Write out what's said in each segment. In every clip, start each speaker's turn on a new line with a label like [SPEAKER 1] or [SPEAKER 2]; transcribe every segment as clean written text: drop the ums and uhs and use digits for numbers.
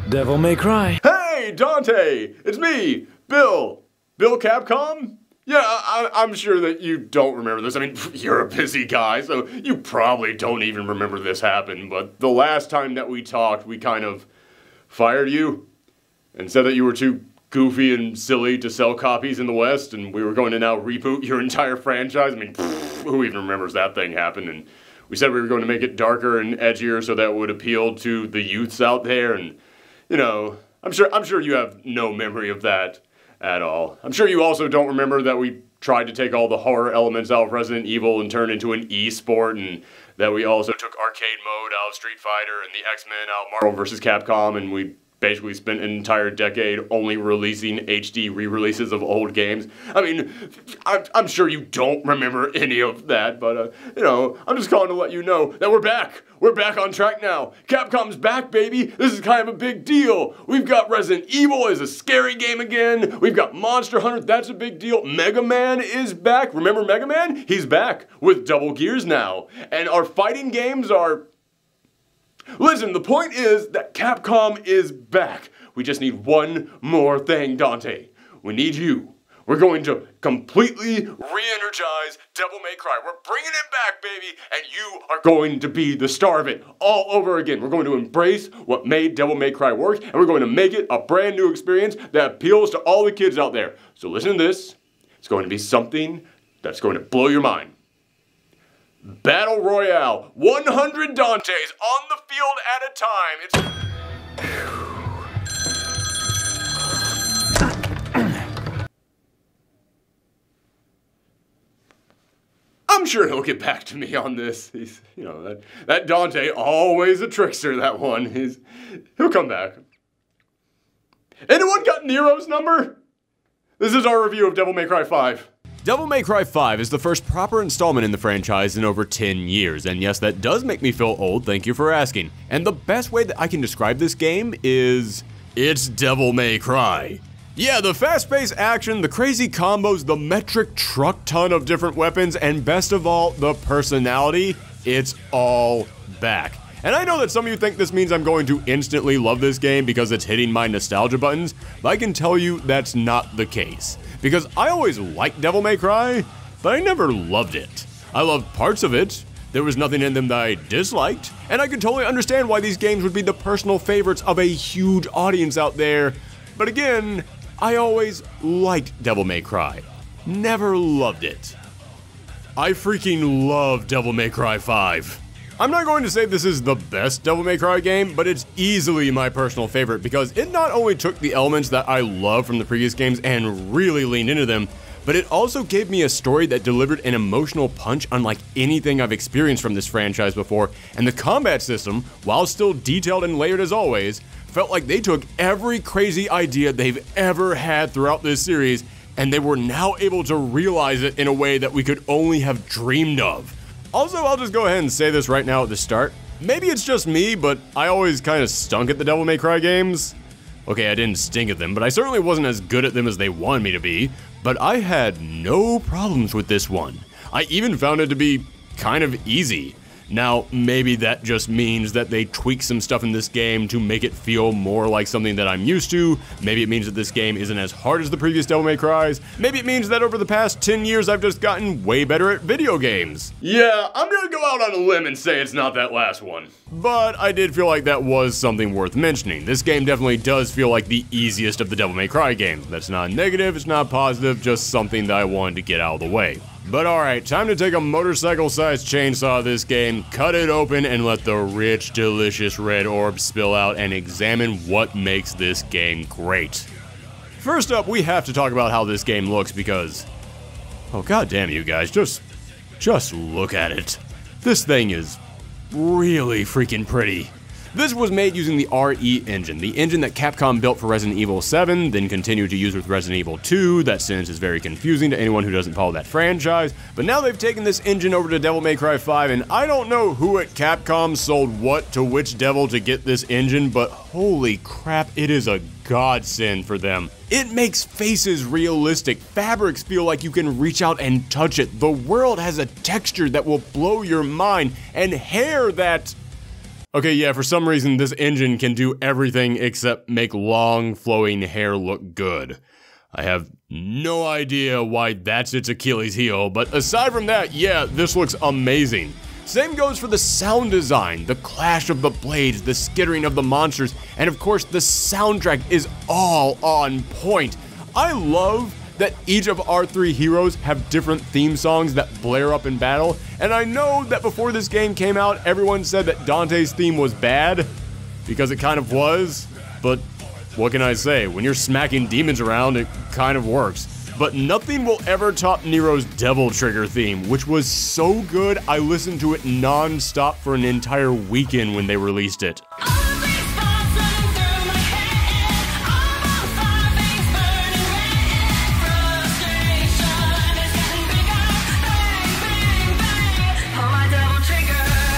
[SPEAKER 1] Devil May Cry.
[SPEAKER 2] Hey, Dante! It's me, Bill. Bill Capcom? Yeah, I'm sure that you don't remember this. I mean, you're a busy guy, so you probably don't even remember this happened. But the last time that we talked, we kind of fired you and said that you were too goofy and silly to sell copies in the West, and we were going to now reboot your entire franchise. I mean, who even remembers that thing happened? And we said we were going to make it darker and edgier so that it would appeal to the youths out there. And, you know, I'm sure you have no memory of that at all. I'm sure you also don't remember that we tried to take all the horror elements out of Resident Evil and turn it into an e-sport, and that we also took arcade mode out of Street Fighter and the X-Men out of Marvel vs. Capcom, and we basically spent an entire decade only releasing HD re-releases of old games. I mean, I'm sure you don't remember any of that, but, you know, I'm just calling to let you know that we're back. We're back on track now. Capcom's back, baby. This is kind of a big deal. We've got Resident Evil as a scary game again. We've got Monster Hunter. That's a big deal. Mega Man is back. Remember Mega Man? He's back with double gears now. And our fighting games are... Listen, the point is that Capcom is back. We just need one more thing, Dante. We need you. We're going to completely re-energize Devil May Cry. We're bringing it back, baby, and you are going to be the star of it all over again. We're going to embrace what made Devil May Cry work, and we're going to make it a brand new experience that appeals to all the kids out there. So listen to this. It's going to be something that's going to blow your mind. Battle Royale, 100 Dantes on the field at a time. I'm sure he'll get back to me on this. He's, you know, that Dante, always a trickster, that one. He'll come back. Anyone got Nero's number? This is our review of Devil May Cry 5.
[SPEAKER 3] Devil May Cry 5 is the first proper installment in the franchise in over 10 years, and yes, that does make me feel old, thank you for asking. And the best way that I can describe this game is... it's Devil May Cry. Yeah, the fast-paced action, the crazy combos, the metric truck ton of different weapons, and best of all, the personality, it's all back. And I know that some of you think this means I'm going to instantly love this game because it's hitting my nostalgia buttons, but I can tell you that's not the case. Because I always liked Devil May Cry, but I never loved it. I loved parts of it, there was nothing in them that I disliked, and I could totally understand why these games would be the personal favorites of a huge audience out there. But again, I always liked Devil May Cry. Never loved it. I freaking love Devil May Cry 5. I'm not going to say this is the best Devil May Cry game, but it's easily my personal favorite because it not only took the elements that I love from the previous games and really leaned into them, but it also gave me a story that delivered an emotional punch unlike anything I've experienced from this franchise before, and the combat system, while still detailed and layered as always, felt like they took every crazy idea they've ever had throughout this series, and they were now able to realize it in a way that we could only have dreamed of. Also, I'll just go ahead and say this right now at the start. Maybe it's just me, but I always kind of stunk at the Devil May Cry games. Okay, I didn't stink at them, but I certainly wasn't as good at them as they wanted me to be. But I had no problems with this one. I even found it to be kind of easy. Now, maybe that just means that they tweak some stuff in this game to make it feel more like something that I'm used to. Maybe it means that this game isn't as hard as the previous Devil May Cries. Maybe it means that over the past 10 years I've just gotten way better at video games.
[SPEAKER 2] Yeah, I'm gonna go out on a limb and say it's not that last one.
[SPEAKER 3] But I did feel like that was something worth mentioning. This game definitely does feel like the easiest of the Devil May Cry games. That's not negative, it's not positive, just something that I wanted to get out of the way. But alright, time to take a motorcycle-sized chainsaw this game, cut it open, and let the rich, delicious red orb spill out and examine what makes this game great. First up, we have to talk about how this game looks because... oh goddamn you guys, just look at it. This thing is really freaking pretty. This was made using the RE engine, the engine that Capcom built for Resident Evil 7, then continued to use with Resident Evil 2. That sentence is very confusing to anyone who doesn't follow that franchise, but now they've taken this engine over to Devil May Cry 5, and I don't know who at Capcom sold what to which devil to get this engine, but holy crap, it is a godsend for them. It makes faces realistic, fabrics feel like you can reach out and touch it, the world has a texture that will blow your mind, and hair that... Okay, yeah, for some reason this engine can do everything except make long flowing hair look good. I have no idea why that's its Achilles heel, but aside from that, yeah, this looks amazing. Same goes for the sound design, the clash of the blades, the skittering of the monsters, and of course the soundtrack is all on point. I love that each of our three heroes have different theme songs that blare up in battle, and I know that before this game came out, everyone said that Dante's theme was bad, because it kind of was, but what can I say? When you're smacking demons around, it kind of works. But nothing will ever top Nero's Devil Trigger theme, which was so good I listened to it non-stop for an entire weekend when they released it.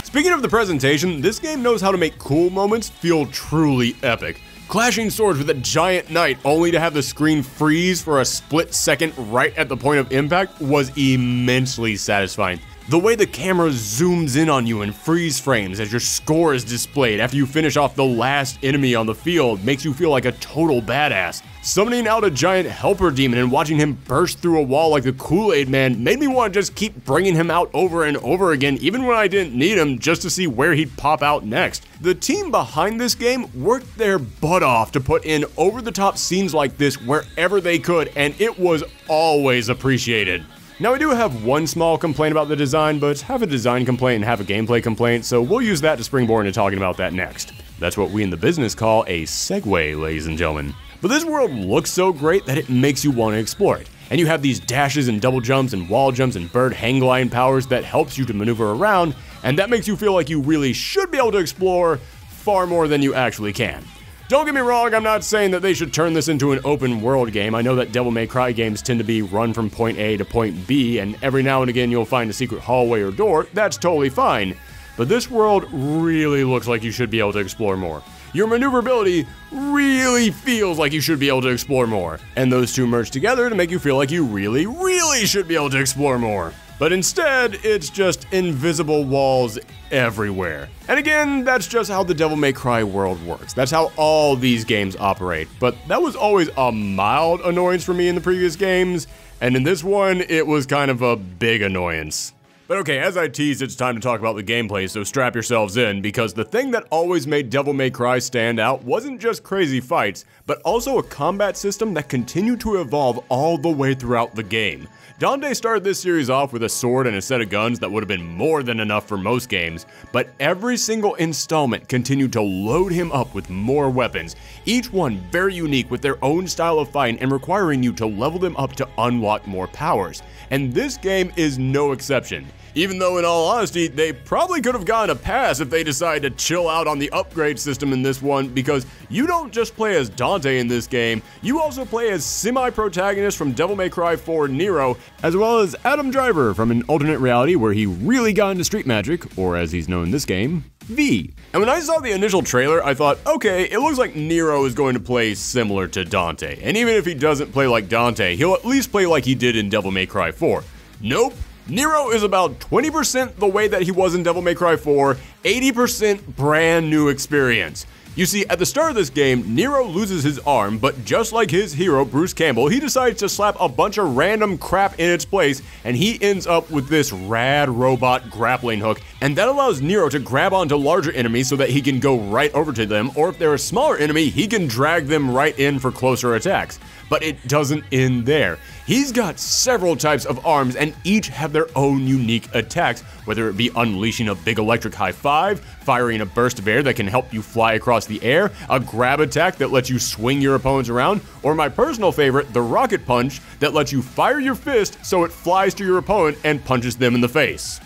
[SPEAKER 3] Speaking of the presentation, this game knows how to make cool moments feel truly epic. Clashing swords with a giant knight only to have the screen freeze for a split second right at the point of impact was immensely satisfying. The way the camera zooms in on you in freeze frames as your score is displayed after you finish off the last enemy on the field makes you feel like a total badass. Summoning out a giant helper demon and watching him burst through a wall like the Kool-Aid Man made me want to just keep bringing him out over and over again, even when I didn't need him, just to see where he'd pop out next. The team behind this game worked their butt off to put in over-the-top scenes like this wherever they could, and it was always appreciated. Now, I do have one small complaint about the design, but half a design complaint and half a gameplay complaint, so we'll use that to springboard into talking about that next. That's what we in the business call a segue, ladies and gentlemen. But this world looks so great that it makes you want to explore it. And you have these dashes and double jumps and wall jumps and bird hang glide powers that helps you to maneuver around, and that makes you feel like you really should be able to explore far more than you actually can. Don't get me wrong, I'm not saying that they should turn this into an open world game. I know that Devil May Cry games tend to be run from point A to point B, and every now and again you'll find a secret hallway or door. That's totally fine. But this world really looks like you should be able to explore more. Your maneuverability really feels like you should be able to explore more. And those two merge together to make you feel like you really should be able to explore more. But instead, it's just invisible walls everywhere. And again, that's just how the Devil May Cry world works. That's how all these games operate. But that was always a mild annoyance for me in the previous games, and in this one, it was kind of a big annoyance. But okay, as I teased, it's time to talk about the gameplay, so strap yourselves in, because the thing that always made Devil May Cry stand out wasn't just crazy fights, but also a combat system that continued to evolve all the way throughout the game. Dante started this series off with a sword and a set of guns that would have been more than enough for most games, but every single installment continued to load him up with more weapons, each one very unique with their own style of fighting and requiring you to level them up to unlock more powers. And this game is no exception. Even though, in all honesty, they probably could have gotten a pass if they decided to chill out on the upgrade system in this one, because you don't just play as Dante in this game, you also play as semi-protagonist from Devil May Cry 4 Nero, as well as Adam Driver from an alternate reality where he really got into street magic, or as he's known in this game, V. And when I saw the initial trailer, I thought, okay, it looks like Nero is going to play similar to Dante, and even if he doesn't play like Dante, he'll at least play like he did in Devil May Cry 4. Nope. Nero is about 20% the way that he was in Devil May Cry 4, 80% brand new experience. You see, at the start of this game, Nero loses his arm, but just like his hero, Bruce Campbell, he decides to slap a bunch of random crap in its place, and he ends up with this rad robot grappling hook, and that allows Nero to grab onto larger enemies so that he can go right over to them, or if they're a smaller enemy, he can drag them right in for closer attacks. But it doesn't end there. He's got several types of arms, and each have their own unique attacks, whether it be unleashing a big electric high five, firing a burst of air that can help you fly across the air, a grab attack that lets you swing your opponents around, or my personal favorite, the rocket punch, that lets you fire your fist so it flies to your opponent and punches them in the face.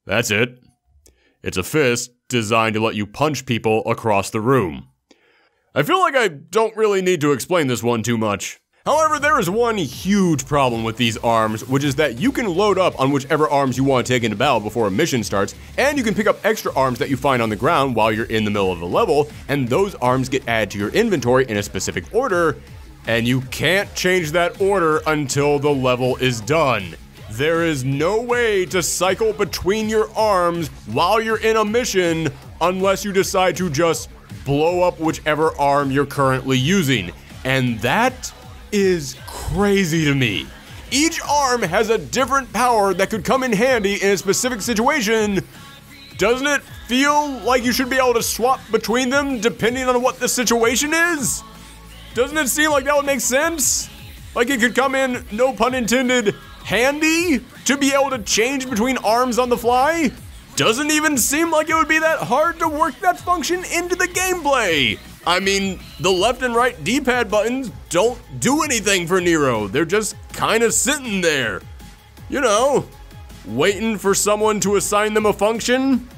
[SPEAKER 3] That's it. It's a fist designed to let you punch people across the room. I feel like I don't really need to explain this one too much. However, there is one huge problem with these arms, which is that you can load up on whichever arms you want to take into battle before a mission starts, and you can pick up extra arms that you find on the ground while you're in the middle of the level, and those arms get added to your inventory in a specific order, and you can't change that order until the level is done. There is no way to cycle between your arms while you're in a mission unless you decide to just blow up whichever arm you're currently using. And that is crazy to me. Each arm has a different power that could come in handy in a specific situation. Doesn't it feel like you should be able to swap between them depending on what the situation is? Doesn't it seem like that would make sense? Like it could come in, no pun intended, handy to be able to change between arms on the fly? Doesn't even seem like it would be that hard to work that function into the gameplay. I mean, the left and right D-pad buttons don't do anything for Nero. They're just kind of sitting there. You know, waiting for someone to assign them a function.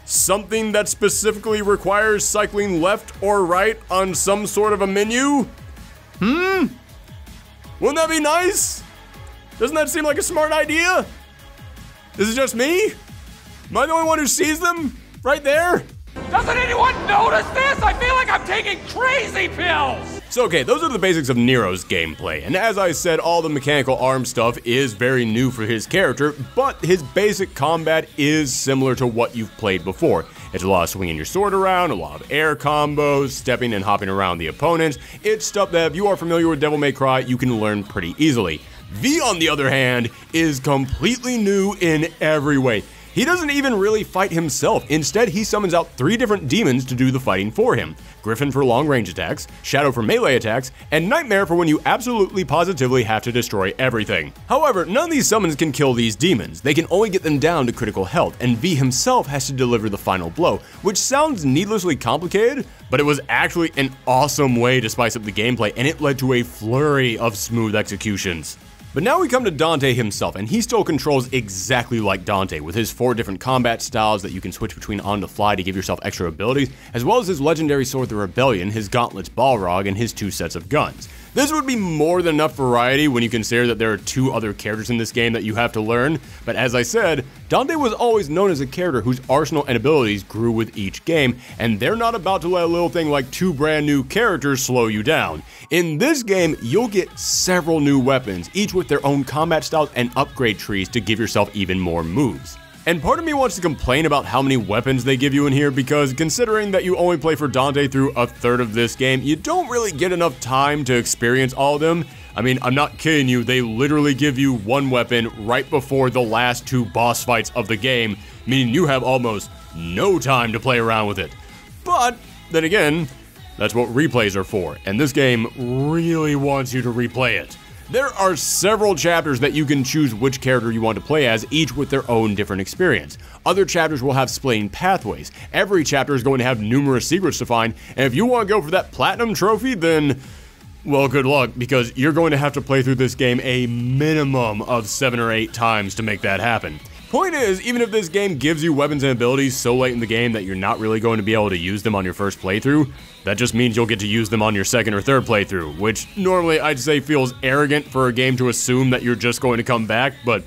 [SPEAKER 3] Something that specifically requires cycling left or right on some sort of a menu. Wouldn't that be nice? Doesn't that seem like a smart idea? Is it just me? Am I the only one who sees them right there?
[SPEAKER 1] Doesn't anyone notice this? I feel like I'm taking crazy pills!
[SPEAKER 3] So okay, those are the basics of Nero's gameplay, and as I said, all the mechanical arm stuff is very new for his character, but his basic combat is similar to what you've played before. It's a lot of swinging your sword around, a lot of air combos, stepping and hopping around the opponents. It's stuff that if you are familiar with Devil May Cry, you can learn pretty easily. V, on the other hand, is completely new in every way. He doesn't even really fight himself. Instead, he summons out 3 different demons to do the fighting for him. Griffin for long-range attacks, Shadow for melee attacks, and Nightmare for when you absolutely positively have to destroy everything. However, none of these summons can kill these demons. They can only get them down to critical health, and V himself has to deliver the final blow, which sounds needlessly complicated, but it was actually an awesome way to spice up the gameplay, and it led to a flurry of smooth executions. But now we come to Dante himself, and he still controls exactly like Dante, with his 4 different combat styles that you can switch between on the fly to give yourself extra abilities, as well as his legendary sword the Rebellion, his gauntlets Balrog, and his 2 sets of guns. This would be more than enough variety when you consider that there are 2 other characters in this game that you have to learn, but as I said, Dante was always known as a character whose arsenal and abilities grew with each game, and they're not about to let a little thing like 2 brand new characters slow you down. In this game, you'll get several new weapons, each with their own combat styles and upgrade trees to give yourself even more moves. And part of me wants to complain about how many weapons they give you in here, because considering that you only play for Dante through a third of this game, you don't really get enough time to experience all of them. I mean, I'm not kidding you, they literally give you 1 weapon right before the last 2 boss fights of the game, meaning you have almost no time to play around with it. But then again, that's what replays are for, and this game really wants you to replay it. There are several chapters that you can choose which character you want to play as, each with their own different experience. Other chapters will have splitting pathways. Every chapter is going to have numerous secrets to find, and if you want to go for that platinum trophy, then, well, good luck, because you're going to have to play through this game a minimum of 7 or 8 times to make that happen. Point is, even if this game gives you weapons and abilities so late in the game that you're not really going to be able to use them on your first playthrough, that just means you'll get to use them on your second or third playthrough, which normally I'd say feels arrogant for a game to assume that you're just going to come back, but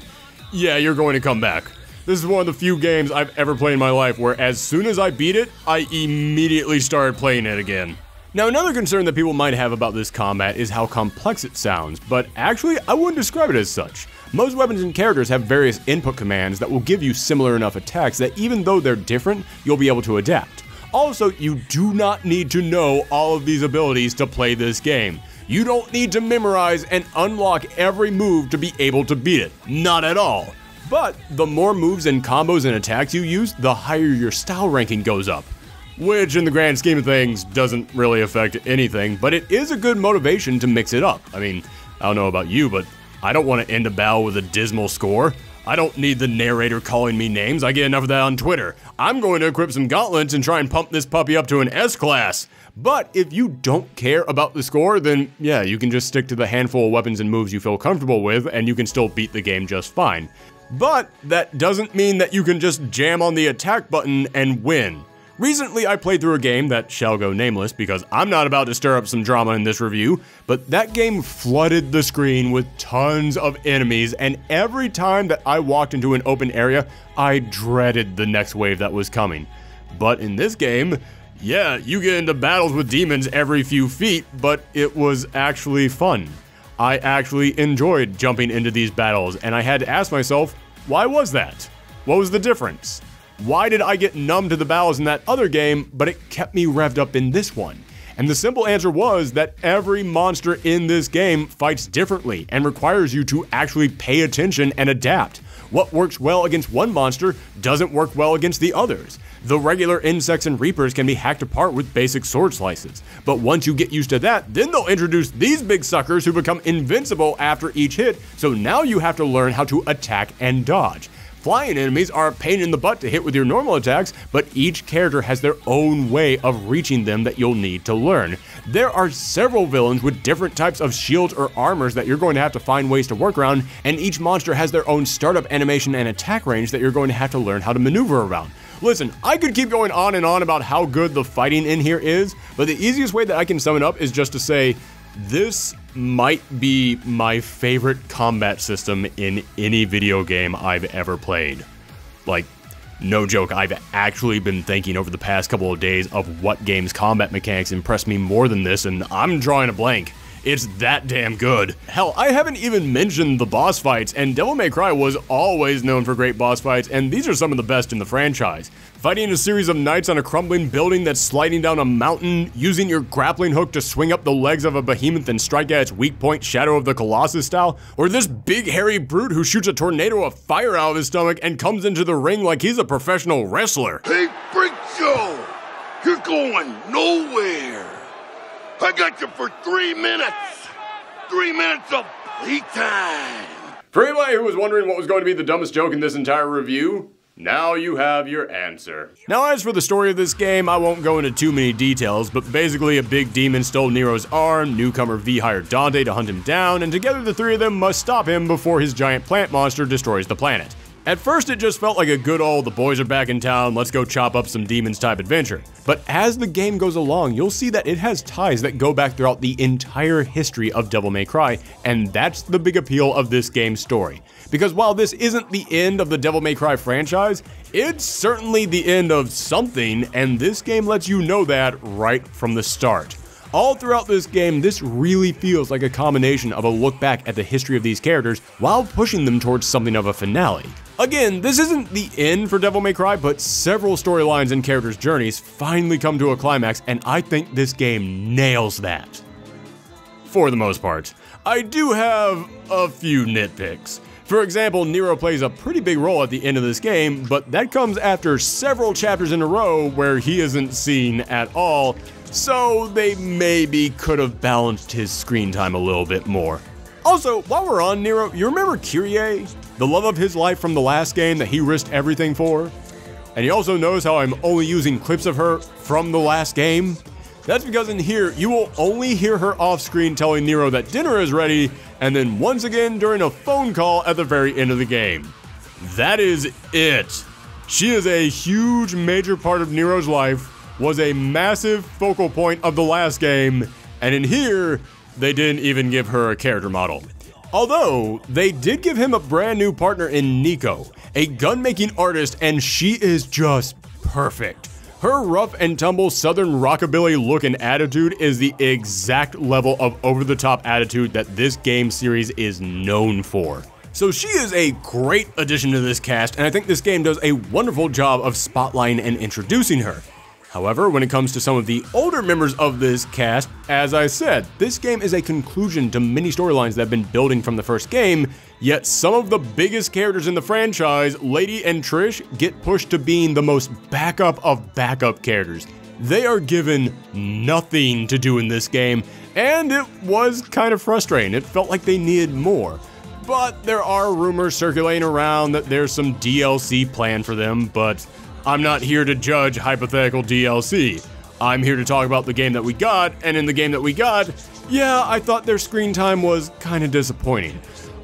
[SPEAKER 3] yeah, you're going to come back. This is one of the few games I've ever played in my life where as soon as I beat it, I immediately started playing it again. Now, another concern that people might have about this combat is how complex it sounds, but actually, I wouldn't describe it as such. Most weapons and characters have various input commands that will give you similar enough attacks that even though they're different, you'll be able to adapt. Also, you do not need to know all of these abilities to play this game. You don't need to memorize and unlock every move to be able to beat it. Not at all. But the more moves and combos and attacks you use, the higher your style ranking goes up. Which, in the grand scheme of things, doesn't really affect anything, but it is a good motivation to mix it up. I mean, I don't know about you, but I don't want to end a battle with a dismal score. I don't need the narrator calling me names, I get enough of that on Twitter. I'm going to equip some gauntlets and try and pump this puppy up to an S-class. But if you don't care about the score, then yeah, you can just stick to the handful of weapons and moves you feel comfortable with, and you can still beat the game just fine. But that doesn't mean that you can just jam on the attack button and win. Recently, I played through a game that shall go nameless because I'm not about to stir up some drama in this review, but that game flooded the screen with tons of enemies, and every time that I walked into an open area, I dreaded the next wave that was coming. But in this game, yeah, you get into battles with demons every few feet, but it was actually fun. I actually enjoyed jumping into these battles, and I had to ask myself, why was that? What was the difference? Why did I get numb to the battles in that other game, but it kept me revved up in this one? And the simple answer was that every monster in this game fights differently and requires you to actually pay attention and adapt. What works well against one monster doesn't work well against the others. The regular insects and reapers can be hacked apart with basic sword slices, but once you get used to that, then they'll introduce these big suckers who become invincible after each hit, so now you have to learn how to attack and dodge. Flying enemies are a pain in the butt to hit with your normal attacks, but each character has their own way of reaching them that you'll need to learn. There are several villains with different types of shields or armors that you're going to have to find ways to work around, and each monster has their own startup animation and attack range that you're going to have to learn how to maneuver around. Listen, I could keep going on and on about how good the fighting in here is, but the easiest way that I can sum it up is just to say, this might be my favorite combat system in any video game I've ever played. Like, no joke, I've actually been thinking over the past couple of days of what game's combat mechanics impressed me more than this, and I'm drawing a blank. It's that damn good. Hell, I haven't even mentioned the boss fights, and Devil May Cry was always known for great boss fights, and these are some of the best in the franchise. Fighting a series of knights on a crumbling building that's sliding down a mountain, using your grappling hook to swing up the legs of a behemoth and strike at its weak point Shadow of the Colossus style, or this big hairy brute who shoots a tornado of fire out of his stomach and comes into the ring like he's a professional wrestler.
[SPEAKER 4] Hey, Freak Show! You're going nowhere! I got you for 3 minutes! 3 minutes of playtime!
[SPEAKER 2] For anybody who was wondering what was going to be the dumbest joke in this entire review, now you have your answer.
[SPEAKER 3] Now, as for the story of this game, I won't go into too many details, but basically a big demon stole Nero's arm, newcomer V hired Dante to hunt him down, and together the three of them must stop him before his giant plant monster destroys the planet. At first, it just felt like a good old the boys are back in town, let's go chop up some demons type adventure. But as the game goes along, you'll see that it has ties that go back throughout the entire history of Devil May Cry, and that's the big appeal of this game's story. Because while this isn't the end of the Devil May Cry franchise, it's certainly the end of something, and this game lets you know that right from the start. All throughout this game, this really feels like a combination of a look back at the history of these characters while pushing them towards something of a finale. Again, this isn't the end for Devil May Cry, but several storylines and characters' journeys finally come to a climax, and I think this game nails that. For the most part. I do have a few nitpicks. For example, Nero plays a pretty big role at the end of this game, but that comes after several chapters in a row where he isn't seen at all, so they maybe could have balanced his screen time a little bit more. Also, while we're on Nero, you remember Kyrie? The love of his life from the last game that he risked everything for? And he also knows how I'm only using clips of her from the last game? That's because in here, you will only hear her off-screen telling Nero that dinner is ready, and then once again during a phone call at the very end of the game. That is it. She is a huge major part of Nero's life, was a massive focal point of the last game, and in here, they didn't even give her a character model. Although, they did give him a brand new partner in Nico, a gun-making artist, and she is just perfect. Her rough and tumble southern rockabilly look and attitude is the exact level of over-the-top attitude that this game series is known for. So she is a great addition to this cast, and I think this game does a wonderful job of spotlighting and introducing her. However, when it comes to some of the older members of this cast, as I said, this game is a conclusion to many storylines that have been building from the first game, yet some of the biggest characters in the franchise, Lady and Trish, get pushed to being the most backup of backup characters. They are given nothing to do in this game, and it was kind of frustrating. It felt like they needed more. But there are rumors circulating around that there's some DLC planned for them, but I'm not here to judge hypothetical DLC. I'm here to talk about the game that we got, and in the game that we got, yeah, I thought their screen time was kind of disappointing.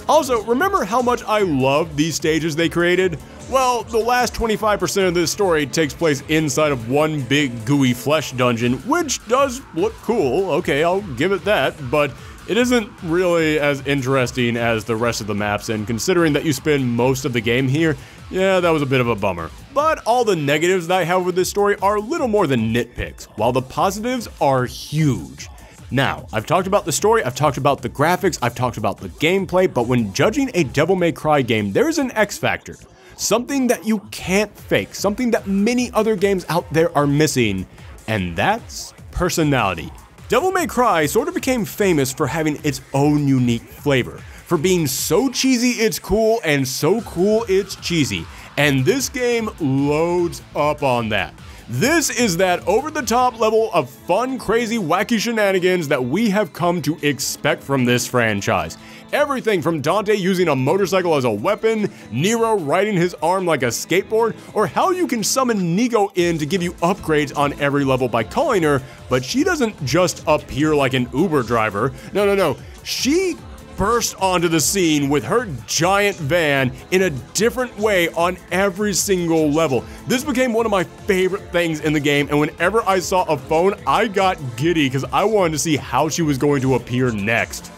[SPEAKER 3] Also, remember how much I loved these stages they created? Well, the last 25% of this story takes place inside of one big gooey flesh dungeon, which does look cool, okay, I'll give it that, but it isn't really as interesting as the rest of the maps, and considering that you spend most of the game here, yeah, that was a bit of a bummer. But all the negatives that I have with this story are little more than nitpicks, while the positives are huge. Now, I've talked about the story, I've talked about the graphics, I've talked about the gameplay, but when judging a Devil May Cry game, there's an X factor. something that you can't fake, something that many other games out there are missing, and that's personality. Devil May Cry sort of became famous for having its own unique flavor, for being so cheesy it's cool and so cool it's cheesy, and this game loads up on that. This is that over-the-top level of fun, crazy, wacky shenanigans that we have come to expect from this franchise. Everything from Dante using a motorcycle as a weapon, Nero riding his arm like a skateboard, or how you can summon Nico in to give you upgrades on every level by calling her, but she doesn't just appear like an Uber driver. No. She burst onto the scene with her giant van in a different way on every single level. This became one of my favorite things in the game, and whenever I saw a phone, I got giddy because I wanted to see how she was going to appear next.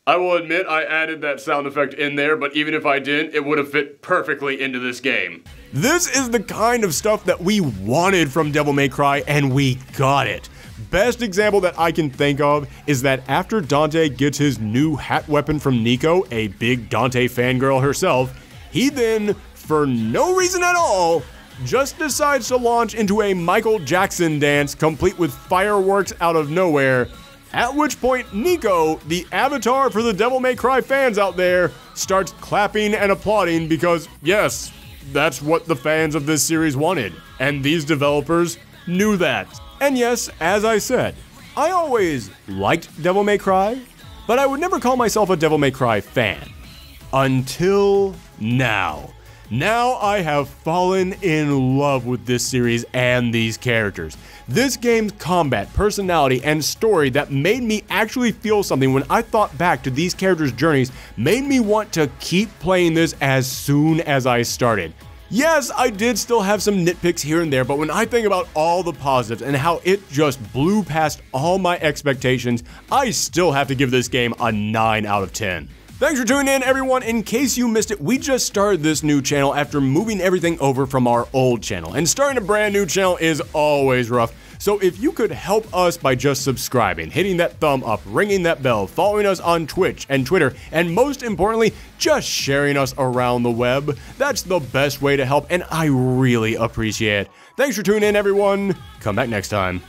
[SPEAKER 2] I will admit I added that sound effect in there, but even if I didn't, it would have fit perfectly into this game.
[SPEAKER 3] This is the kind of stuff that we wanted from Devil May Cry, and we got it. Best example that I can think of is that after Dante gets his new hat weapon from Nico, a big Dante fangirl herself, he then, for no reason at all, just decides to launch into a Michael Jackson dance complete with fireworks out of nowhere. At which point, Nico, the avatar for the Devil May Cry fans out there, starts clapping and applauding because, yes, that's what the fans of this series wanted. And these developers knew that. And yes, as I said, I always liked Devil May Cry, but I would never call myself a Devil May Cry fan. Until now. Now I have fallen in love with this series and these characters. This game's combat, personality, and story that made me actually feel something when I thought back to these characters' journeys made me want to keep playing this as soon as I started. Yes, I did still have some nitpicks here and there, but when I think about all the positives and how it just blew past all my expectations, I still have to give this game a 9 out of 10. Thanks for tuning in, everyone. In case you missed it, we just started this new channel after moving everything over from our old channel, and starting a brand new channel is always rough. So if you could help us by just subscribing, hitting that thumb up, ringing that bell, following us on Twitch and Twitter, and most importantly, just sharing us around the web, that's the best way to help, and I really appreciate it. Thanks for tuning in, everyone. Come back next time.